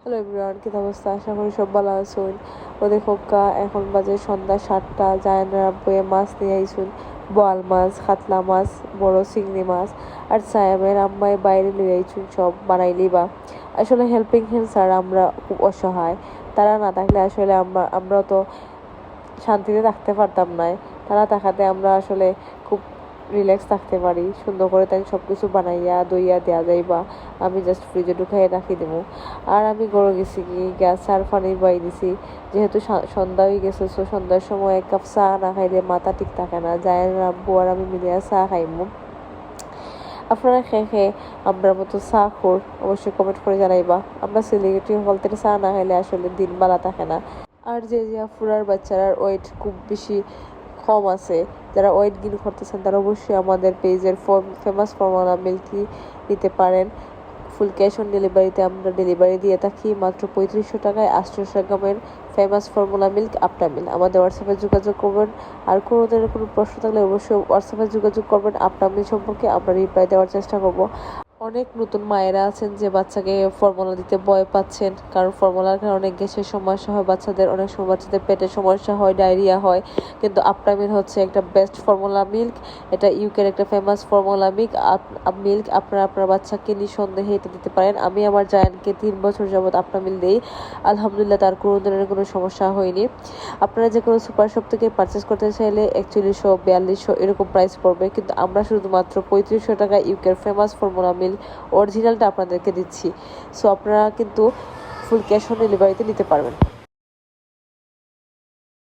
Hello everyone, কি অবস্থা? আশা করি সব ভালো আছেন। ও দেখো এখন বাজে সন্ধ্যা 7টা। জায়ানের আব্বুয়ে মাছ নিয়ে আইসুন, বোয়াল মাছ, কাতলা মাছ, বড় চিংড়ি মাছ। আর সায়ামের আম্মায় বাইরে লিয়ে আইসুন সব বানাইলিবা। আসলে হেল্পিং হ্যান্ড ছাড়া আমরা খুব অসহায়। তারা না থাকলে আসলে আমরাও তো শান্তিতে থাকতে পারতাম না। তারা থাকাতে আমরা আসলে খুব রিল্যাক্স থাকতে পারি। সুন্দর করে তাই সব কিছু বানাইয়া দইয়া দেওয়া যাইবা। আমি জাস্ট ফ্রিজে ঢুকাইয়া রাখি দেবো। আর আমি গড়ে গেছি কি গ্যাস আর পানি বাই দিছি, যেহেতু সন্ধ্যা হয়ে গেছে। সো সন্ধ্যার সময় 1 কাপ চা না খাইলে মাথা ঠিক থাকে না। জায়ের আব্বু আর আমি মিলিয়া চা খাইমু। আপনারা খেয়ে আমরার মতো চা খোর অবশ্যই কমেন্ট করে জানাইবা। আমরা সেলিব্রিটি হল থেকে চা না খাইলে আসলে দিন বেলা থাকে না। আর যে ফুরার বাচ্চারার ওয়েট খুব বেশি কম আছে, যারা ওয়েট গেইন করতেছেন, তারা অবশ্যই আমাদের পেজের ফেমাস ফর্মুলা মিল্কই নিতে পারেন। ফুল ক্যাশ অন ডেলিভারিতে আমরা ডেলিভারি দিয়ে থাকি মাত্র 3500 টাকায় 800 গ্রামের ফেমাস ফর্মুলা মিল্ক আপটা মিল। আমাদের হোয়াটসঅ্যাপে যোগাযোগ করবেন। আর কোনো ধরনের কোনো প্রশ্ন থাকলে অবশ্যই হোয়াটসঅ্যাপে যোগাযোগ করবেন। আপটা মিল সম্পর্কে আমরা রিপ্লাই দেওয়ার চেষ্টা করব। অনেক নতুন মায়েরা আছেন যে বাচ্চাকে ফর্মুলা দিতে ভয় পাচ্ছেন, কারণ ফর্মুলার কারণে গ্যাসের সমস্যা হয় বাচ্চাদের, অনেক সময় বাচ্চাদের পেটের সমস্যা হয়, ডায়রিয়া হয়। কিন্তু আপটামিল হচ্ছে একটা বেস্ট ফর্মুলা মিল্ক। এটা ইউকের একটা ফেমাস ফর্মুলা মিল্ক। আপনারা আপনার বাচ্চাকে নিঃসন্দেহে এটা দিতে পারেন। আমি আমার জায়ানকে 3 বছর যাবৎ আপটামিল দিই, আলহামদুলিল্লাহ তার কোনো ধরনের কোনো সমস্যা হয়নি। আপনারা যে কোনো সুপার শপ থেকে পারচেস করতে চাইলে 4100 4200 এরকম প্রাইস পড়বে, কিন্তু আমরা শুধুমাত্র 3500 টাকা ইউকের ফেমাস ফর্মুলা মিল্ক অরিজিনালটা আপনাদেরকে দিচ্ছি। সো আপনারা কিন্তু ফুল ক্যাশ অন ডেলিভারিতে নিতে পারবেন।